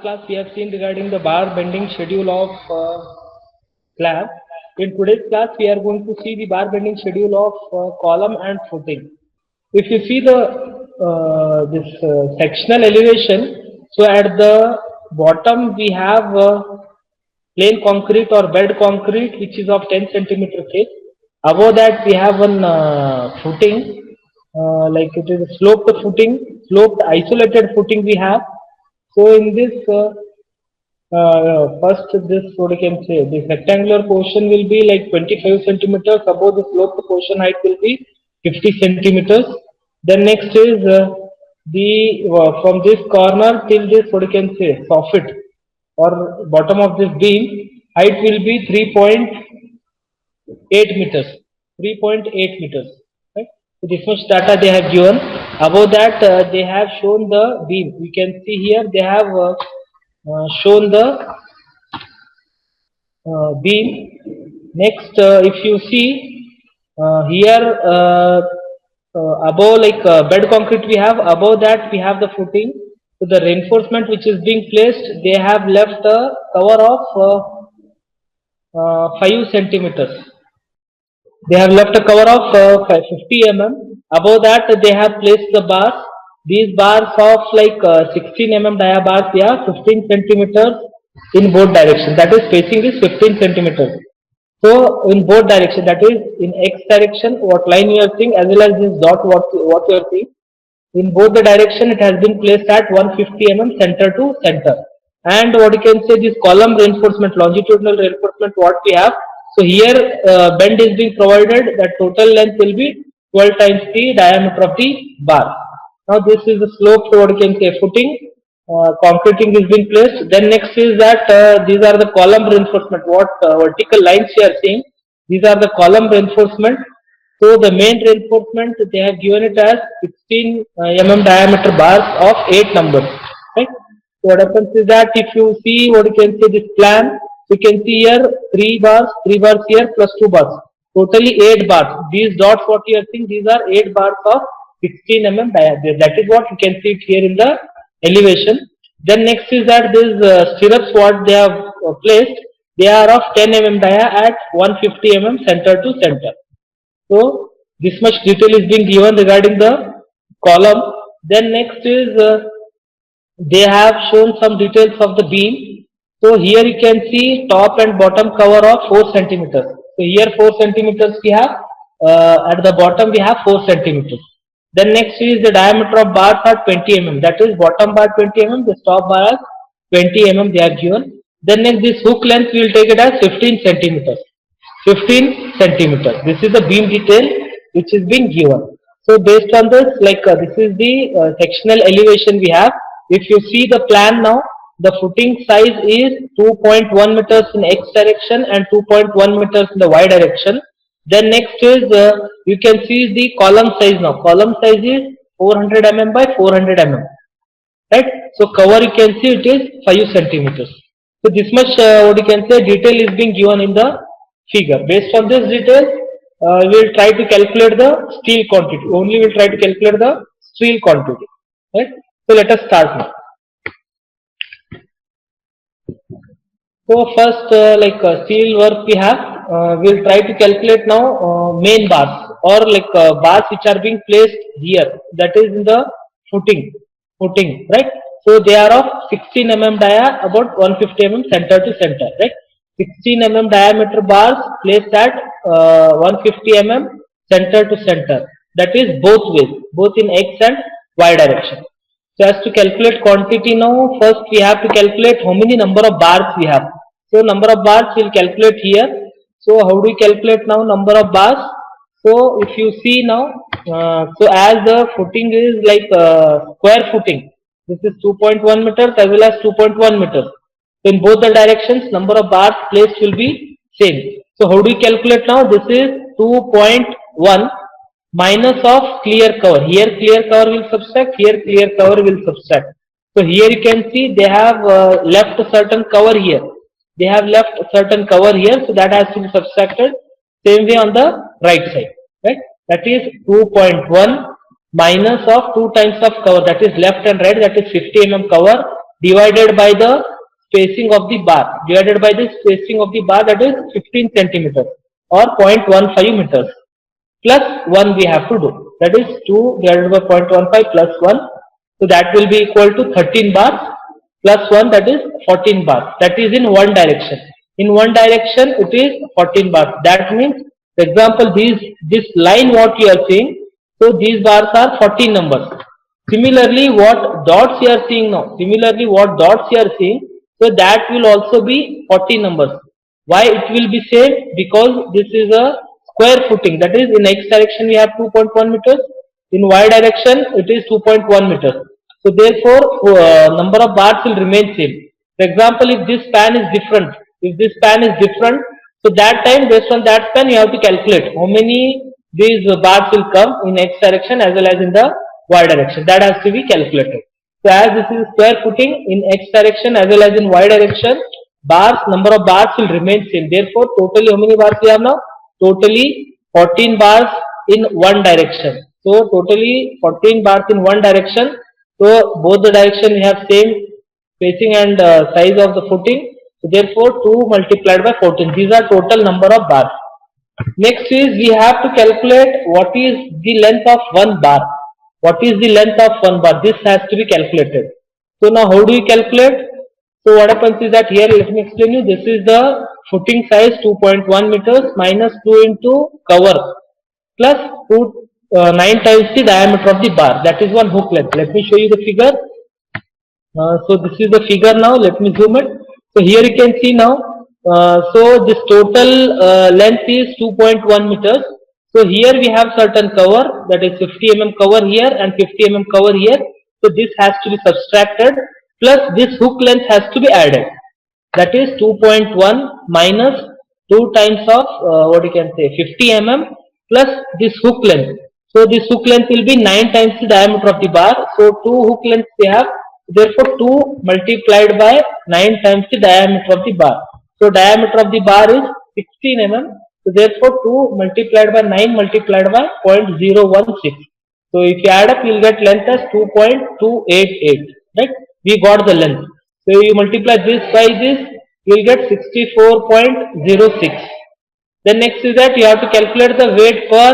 class we have seen regarding the bar bending schedule of slab. In today's class we are going to see the bar bending schedule of column and footing. If you see the this sectional elevation, so at the bottom we have plain concrete or bed concrete which is of 10 centimeter thick. Above that we have one footing, like it is sloped footing, sloped isolated footing we have. So in this first, this what you can say, this rectangular portion will be like 25 centimeters. Above the sloped portion height will be 50 centimeters. Then next is the from this corner till this what you can say soffit or bottom of this beam height will be 3.8 meters. 3.8 meters. Right? So this much data they have given. Above that they have shown the beam. We can see here they have shown the beam. Next, if you see here above like bed concrete we have, above that we have the footing. So the reinforcement which is being placed, they have left a cover of 5 centimeters. They have left a cover of 50 mm. Above that they have placed the bars. These bars of like 16 mm dia bars, they are 15 centimeters in both directions. That is spacing is 15 centimeters. So in both direction, that is in x direction, what line you are seeing, as well as this dot what you are seeing. In both the direction, it has been placed at 150 mm center to center. And what you can say, this column reinforcement, longitudinal reinforcement, what we have. So here bend is being provided. That total length will be 12 times the diameter of the bar. Now this is the slope, so what you can say footing, concreting is being placed. Then next is that these are the column reinforcement. What vertical lines you are seeing, these are the column reinforcement. So the main reinforcement they have given it as 16 mm diameter bars of 8 numbers. Right? So what happens is that if you see what you can say this plan, you can see here 3 bars here plus 2 bars. Totally 8 bars. These dots what you are seeing, these are 8 bars of 16 mm diameter. That is what you can see it here in the elevation. Then next is that these stirrups what they have placed, they are of 10 mm dia at 150 mm center to center. So this much detail is being given regarding the column. Then next is they have shown some details of the beam. So here you can see top and bottom cover of 4 centimeters. So here 4 centimeters we have, at the bottom we have 4 centimeters. Then next is the diameter of bars are 20 mm. That is bottom bar 20 mm, the top bar 20 mm they are given. Then next this hook length we will take it as 15 centimeters. 15 centimeters. This is the beam detail which is being given. So based on this, like this is the sectional elevation we have. If you see the plan now, the footing size is 2.1 meters in x direction and 2.1 meters in the y direction. Then next is you can see the column size now. Column size is 400 mm by 400 mm. Right? So cover you can see it is 5 centimeters. So this much what you can say detail is being given in the figure. Based on this detail, we will try to calculate the steel quantity. Only we will try to calculate the steel quantity. Right? So let us start now. So first like steel work we have, we will try to calculate now main bars or like bars which are being placed here, that is in the footing, right? So they are of 16 mm dia, about 150 mm center to center, right? 16 mm diameter bars placed at 150 mm center to center, that is both ways, both in x and y direction. So as to calculate quantity now, first we have to calculate how many number of bars we have. So number of bars we will calculate here. So how do we calculate now number of bars? So if you see now, so as the footing is like square footing, this is 2.1 meters as well as 2.1 meters. So in both the directions, number of bars placed will be same. So how do we calculate now? This is 2.1 minus of clear cover. Here clear cover will subtract, here clear cover will subtract. So here you can see they have left a certain cover here. They have left a certain cover here, so that has to be subtracted. Same way on the right side, right? That is 2.1 minus of 2 times of cover, that is left and right, that is 50 mm cover, divided by the spacing of the bar, divided by the spacing of the bar, that is 15 centimeters or 0.15 meters, plus 1 we have to do, that is 2 divided by 0.15 plus 1, so that will be equal to 13 bars plus 1, that is 14 bars. That is in one direction. In one direction it is 14 bars. That means, for example, this line what you are seeing, so these bars are 14 numbers. Similarly, what dots you are seeing now, so that will also be 14 numbers. Why it will be same? Because this is a square footing, that is in x direction we have 2.1 meters, in y direction it is 2.1 meters. So therefore, number of bars will remain same. For example, if this span is different, so that time based on that span you have to calculate how many these bars will come in x direction as well as in the y direction. That has to be calculated. So as this is square footing, in x direction as well as in y direction, number of bars will remain same. Therefore, totally how many bars we have now? Totally 14 bars in one direction. So totally 14 bars in one direction. So both the direction we have same spacing and size of the footing. So therefore 2 multiplied by 14. These are total number of bars. Next is we have to calculate what is the length of one bar. What is the length of one bar? This has to be calculated. So now how do we calculate? So what happens is that here, let me explain you. This is the footing size 2.1 meters minus 2 into cover plus 9 times the diameter of the bar. That is one hook length. Let me show you the figure. So this is the figure now. Let me zoom it. So here you can see now. So this total length is 2.1 meters. So here we have certain cover, that is 50 mm cover here and 50 mm cover here. So this has to be subtracted, plus this hook length has to be added. That is 2.1 minus 2 times of 50 mm plus this hook length. So this hook length will be 9 times the diameter of the bar. So 2 hook lengths we have. Therefore 2 multiplied by 9 times the diameter of the bar. So diameter of the bar is 16 mm. So therefore 2 multiplied by 9 multiplied by 0.016. So if you add up, you will get length as 2.288. Right? We got the length. So you multiply this by this, you will get 64.06. Then next is that you have to calculate the weight per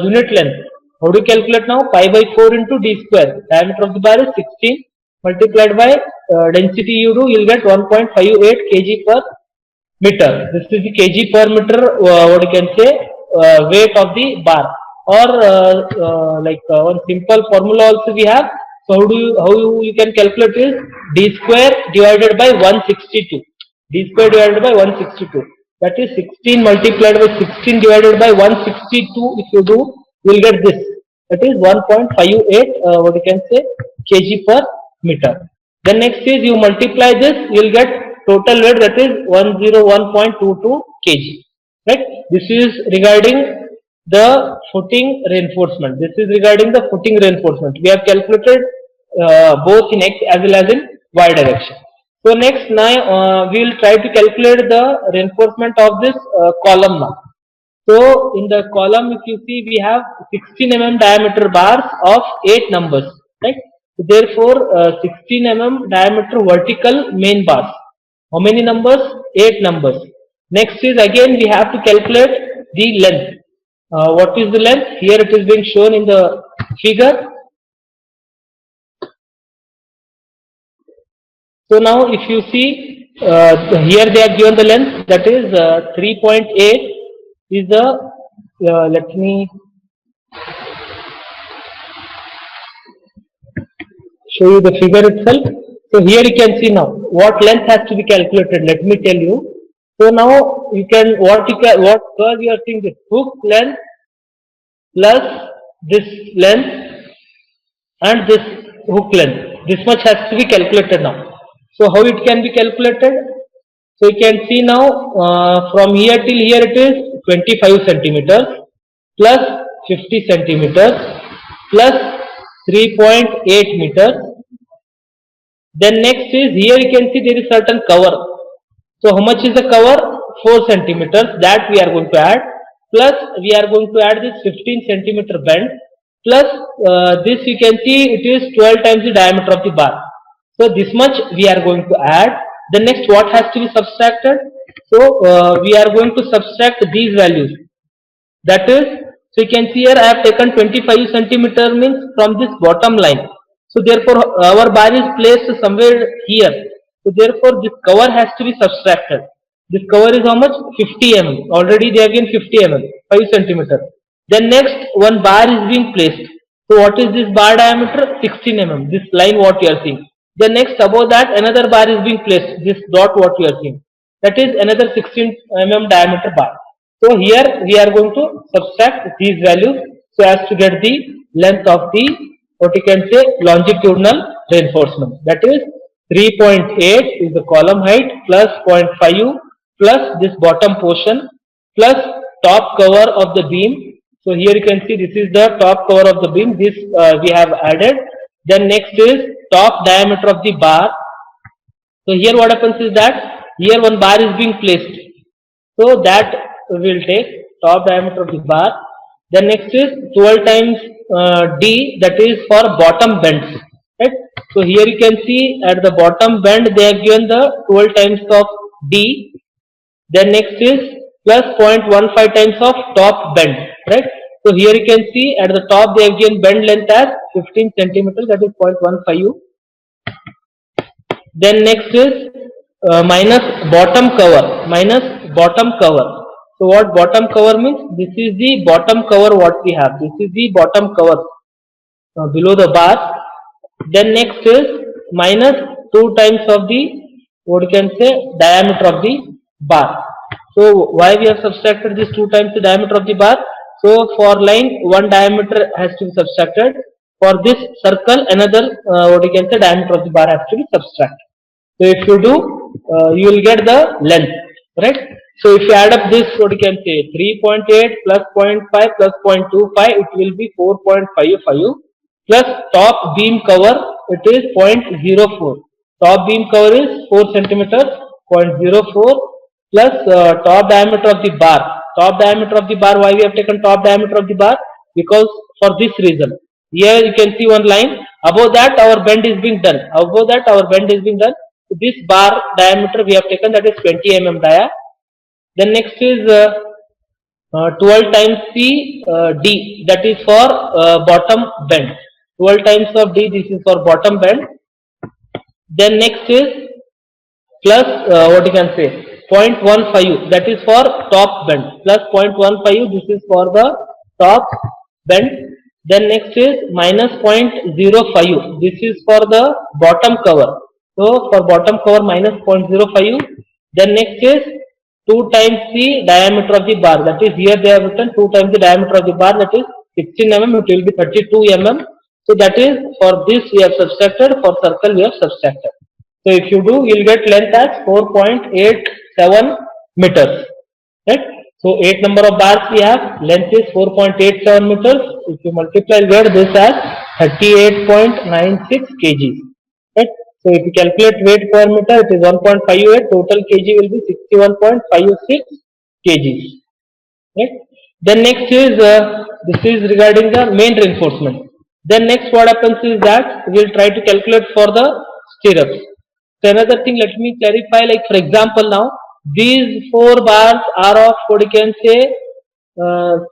unit length. How do you calculate now? Pi by 4 into d square. Diameter of the bar is 16 multiplied by density you do, you will get 1.58 kg per meter. This is the kg per meter, weight of the bar. Or one simple formula also we have. So how you can calculate is d square divided by 162. D square divided by 162. That is 16 multiplied by 16 divided by 162. If you do, you will get this. That is 1.58 kg per meter. Then next is you multiply this, you will get total weight, that is 101.22 kg. Right? This is regarding the footing reinforcement. We have calculated both in x as well as in y direction. So next now we will try to calculate the reinforcement of this column now. So in the column, if you see, we have 16 mm diameter bars of 8 numbers. Right? So therefore 16 mm diameter vertical main bars. How many numbers? 8 numbers. Next is again we have to calculate the length. What is the length? Here it is being shown in the figure. So now if you see, here they have given the length, that is 3.8 is the, let me show you the figure itself. So here you can see now what length has to be calculated. Let me tell you. So now you can, what curve you are seeing, this hook length plus this length and this hook length. This much has to be calculated now. So how it can be calculated? So you can see now from here till here it is 25 centimeters plus 50 centimeters plus 3.8 meters. Then next is here you can see there is certain cover. So how much is the cover? 4 centimeters, that we are going to add, plus we are going to add this 15 centimeter bend, plus this you can see it is 12 times the diameter of the bar. So this much we are going to add. Then next what has to be subtracted? So we are going to subtract these values. That is, so you can see here I have taken 25 centimeter means from this bottom line. So therefore our bar is placed somewhere here. So therefore this cover has to be subtracted. This cover is how much? 50 mm. Already they have given 50 mm, 5 centimeter. Then next one bar is being placed. So what is this bar diameter? 16 mm. This line what you are seeing. Then next above that another bar is being placed. This dot what you are seeing. That is another 16 mm diameter bar. So here we are going to subtract these values so as to get the length of the what you can say longitudinal reinforcement. That is 3.8 is the column height plus 0.5 plus this bottom portion plus top cover of the beam. So here you can see this is the top cover of the beam. This we have added. Then next is top diameter of the bar. So here what happens is that here one bar is being placed. So that will take top diameter of the bar. Then next is 12 times D, that is for bottom bends. Right? So here you can see at the bottom bend they have given the 12 times of D. Then next is plus 0.15 times of top bend. Right? So here you can see at the top they have given bend length as 15 centimeters, that is 0.15. Then next is minus bottom cover, So what bottom cover means? This is the bottom cover what we have. This is the bottom cover below the bar. Then next is minus 2 times of the what you can say diameter of the bar. So why we have subtracted this 2 times the diameter of the bar? So for line one diameter has to be subtracted. For this circle another what you can say diameter of the bar has to be subtracted. So if you do, you will get the length, right? So if you add up this, what you can say 3.8 plus 0.5 plus 0.25, it will be 4.55 plus top beam cover, it is 0.04. Top beam cover is 4 centimeters, 0.04 plus top diameter of the bar. Top diameter of the bar, why we have taken top diameter of the bar? Because for this reason. Here you can see one line. Above that our bend is being done. Above that our bend is being done. So this bar diameter we have taken, that is 20 mm dia. Then next is 12 times C D, that is for bottom bend. 12 times of D, this is for bottom bend. Then next is plus what you can say 0.15, that is for top bend, plus 0.15, this is for the top bend. Then next is minus 0.05, this is for the bottom cover. So for bottom cover minus 0.05. Then next is 2 times the diameter of the bar, that is here they have written 2 times the diameter of the bar, that is 16 mm, it will be 32 mm. So that is for this we have subtracted, for circle we have subtracted. So if you do, you will get length as 4.87 meters. Right? So 8 number of bars we have, length is 4.87 meters. If you multiply, you get this as 38.96 kg. Right? So if you calculate weight per meter, it is 1.58. Total kg will be 61.56 kg. Right? Then next is this is regarding the main reinforcement. Then next what happens is that we will try to calculate for the stirrups. So another thing, let me clarify. Like for example, now these 4 bars are of what you can say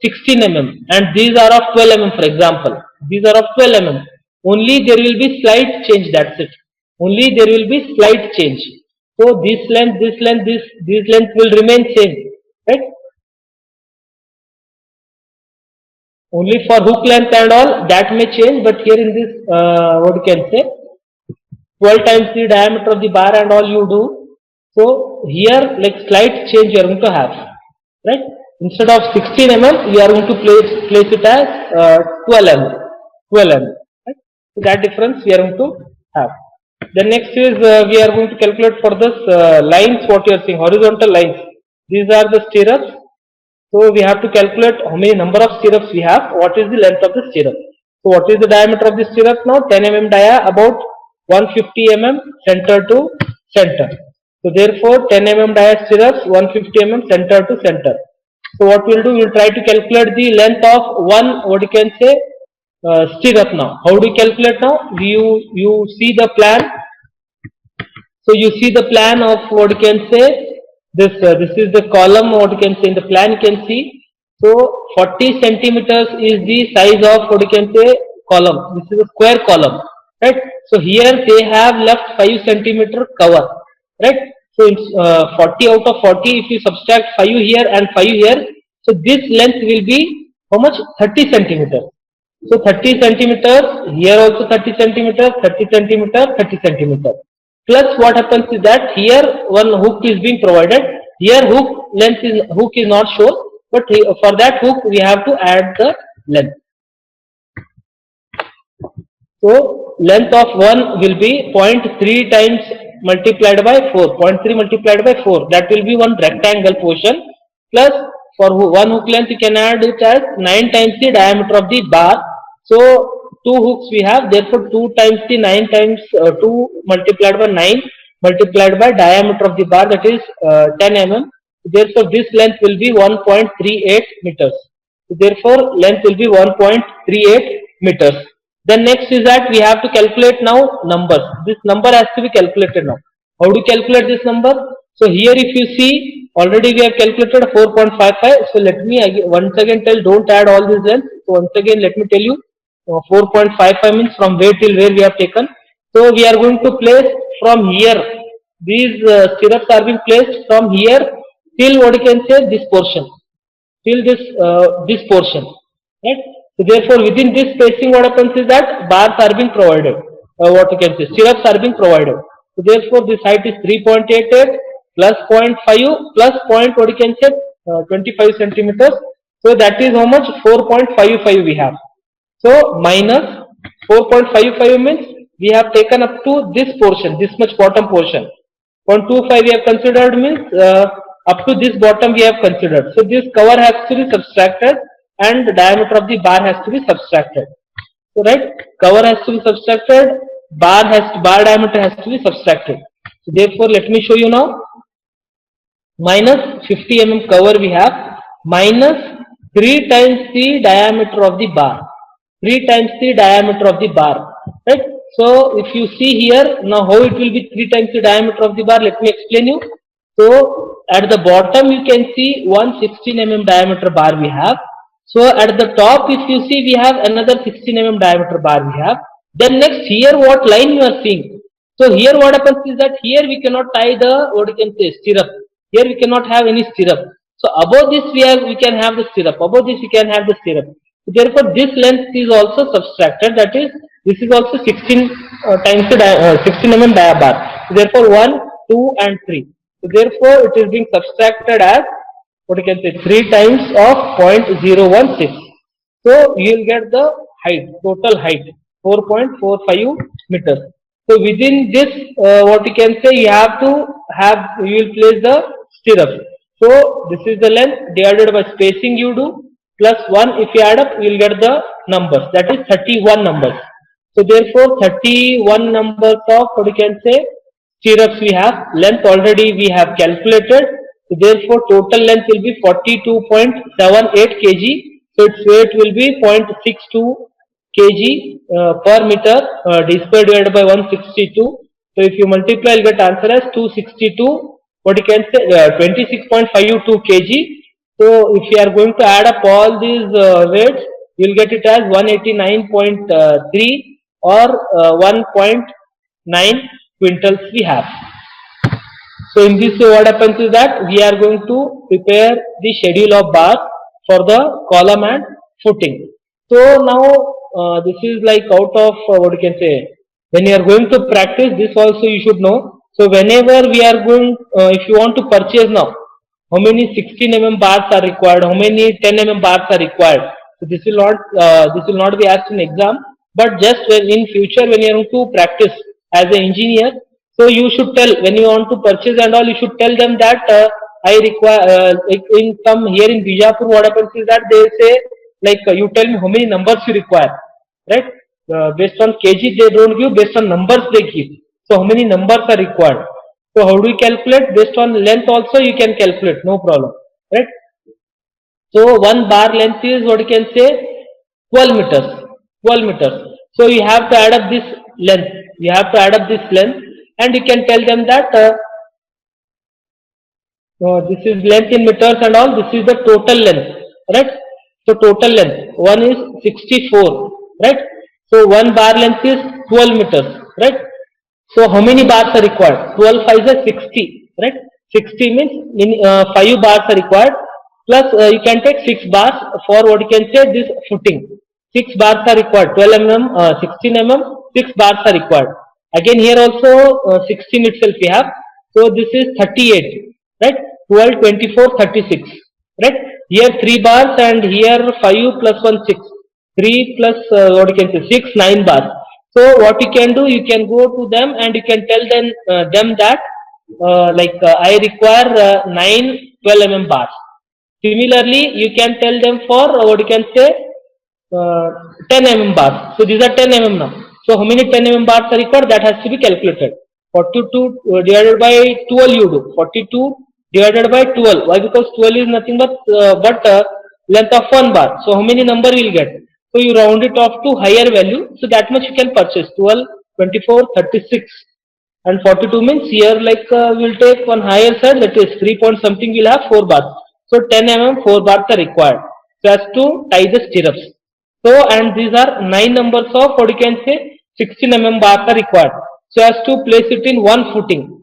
16 mm, and these are of 12 mm. For example, these are of 12 mm. Only there will be slight change. That's it. Only there will be slight change. So this length, this length will remain same, right? Only for hook length and all that may change, but here in this what you can say 12 times the diameter of the bar and all you do. So here like slight change you are going to have, right? Instead of 16 mm, you are going to place it as 12 mm. 12 mm. Right? So that difference we are going to have. The next is we are going to calculate for this lines what you are seeing, horizontal lines. These are the stirrups. So we have to calculate how many number of stirrups we have, what is the length of the stirrup. So what is the diameter of the stirrup now? 10 mm dia, about 150 mm center to center. So therefore 10 mm dia stirrups, 150 mm center to center. So what we will do, we will try to calculate the length of one what you can say stirrup now. How do you calculate now? You see the plan. So you see the plan of what you can say, this is the column what you can say in the plan you can see. So 40 centimeters is the size of what you can say column. This is a square column, right? So here they have left 5 centimeter cover, right? So it's 40 out of 40. If you subtract 5 here and 5 here, so this length will be how much? 30 centimeters. So 30 centimeters, here also 30 centimeters, 30 centimeters, 30 centimeters. Plus what happens is that here one hook is being provided. Here hook is not shown, but for that hook we have to add the length. So length of one will be 0.3 times multiplied by 4. 0.3 multiplied by 4. That will be one rectangle portion. Plus for one hook length you can add it as 9 times the diameter of the bar. So two hooks we have. Therefore 2 times the 9 times 2 multiplied by 9 multiplied by diameter of the bar, that is 10 mm. Therefore this length will be 1.38 meters. Therefore length will be 1.38 meters. Then next is that we have to calculate now numbers. This number has to be calculated now. How do you calculate this number? So here if you see, already we have calculated 4.55. So let me once again tell, don't add all these lengths. So once again let me tell you, 4.55 means from where till where we have taken. So we are going to place from here. These stirrups are being placed from here till what you can say this portion. Till this portion, right? So therefore within this spacing what happens is that bars are being provided, what you can say stirrups are being provided. So therefore this height is 3.88 plus 0.5 plus point what you can say 25 centimeters. So that is how much? 4.55 we have. So minus 4.55 means we have taken up to this portion, this much bottom portion. 0.25 we have considered means up to this bottom we have considered. So this cover has to be subtracted and the diameter of the bar has to be subtracted. So right, cover has to be subtracted, bar diameter has to be subtracted. So therefore let me show you now. Minus 50 mm cover we have, minus 3 times the diameter of the bar. 3 times the diameter of the bar, right? So if you see here, now how it will be 3 times the diameter of the bar, let me explain you. So at the bottom you can see 116 mm diameter bar we have. So at the top if you see we have another 16 mm diameter bar we have. Then next here what line you are seeing. So here what happens is that here we cannot tie the what you can say stirrup. Here we cannot have any stirrup. So above this we can have the stirrup. Above this we can have the stirrup. So therefore this length is also subtracted. That is, this is also 16 times the 16 mm bar. So therefore 1, 2 and 3. So therefore it is being subtracted as what you can say 3 times of 0.016. So you will get the height, total height 4.45 meters. So within this what you can say you will place the stirrup. So this is the length divided by spacing you do plus 1. If you add up you will get the numbers, that is 31 numbers. So therefore 31 numbers of what you can say stirrups we have. Length already we have calculated. So therefore total length will be 42.78 kg. So its weight will be 0.62 kg per meter, d square divided by 162. So if you multiply you get answer as 262, what you can say 26.52 kg. So if you are going to add up all these weights, you will get it as 189.3 or 1.9 quintals we have. So in this way what happens is that we are going to prepare the schedule of bars for the column and footing. So now this is like out of what you can say, when you are going to practice this also you should know. So whenever we are going, if you want to purchase now, how many 16 mm bars are required, how many 10 mm bars are required. So this will not be asked in exam, but just when in future when you are going to practice as an engineer, so you should tell, when you want to purchase and all, you should tell them that I require in some here in Bijapur what happens is that they say like you tell me how many numbers you require, right? Based on kg they don't give, based on numbers they give. So how many numbers are required? So how do you calculate? Based on length also you can calculate, no problem, right? So one bar length is what you can say 12 meters. 12 meters. So you have to add up this length. You have to add up this length, and you can tell them that this is length in meters and all, this is the total length, right? So total length, one is 64, right? So one bar length is 12 meters, right? So how many bars are required? 12 5 is 60, right? 60 means 5 bars are required, plus you can take 6 bars for what you can say this footing. 6 bars are required, 12 mm, 16 mm, 6 bars are required. Again here also 16 itself we have. So this is 38, right? 12, 24, 36, right? Here 3 bars and here 5 plus 1 6. 3 plus what you can say 6, 9 bars. So what you can do, you can go to them and you can tell them that I require 9 12 mm bars. Similarly, you can tell them for what you can say 10 mm bars. So these are 10 mm now. So how many 10 mm bars are required? That has to be calculated. 42 divided by 12 you do. 42 divided by 12. Why? Because 12 is nothing but length of 1 bar. So how many number you will get? So you round it off to higher value. So that much you can purchase. 12, 24, 36 and 42 means here we will take one higher side, that is 3 point something, we will have 4 bars. So 10 mm 4 bars are required. So as to tie the stirrups. So and these are 9 numbers of what you can say 16 mm bars are required. So as to place it in one footing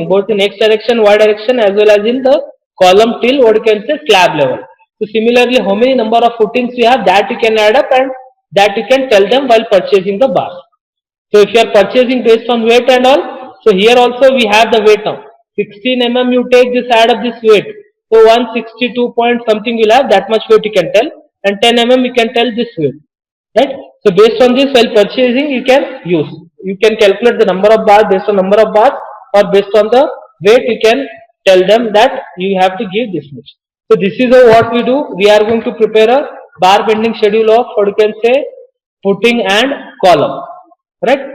both in x direction, y direction as well as in the column till what you can say slab level. So similarly, how many number of footings you have, that you can add up and that you can tell them while purchasing the bars. So if you are purchasing based on weight and all, so here also we have the weight now. 16 mm you take this, add up this weight. So 162 point something will have, that much weight you can tell, and 10 mm you can tell this weight, right? So based on this, while purchasing you can use. You can calculate the number of bars based on number of bars, or based on the weight you can tell them that you have to give this much. So this is what we do. We are going to prepare a bar bending schedule of what you can say footing and column, right?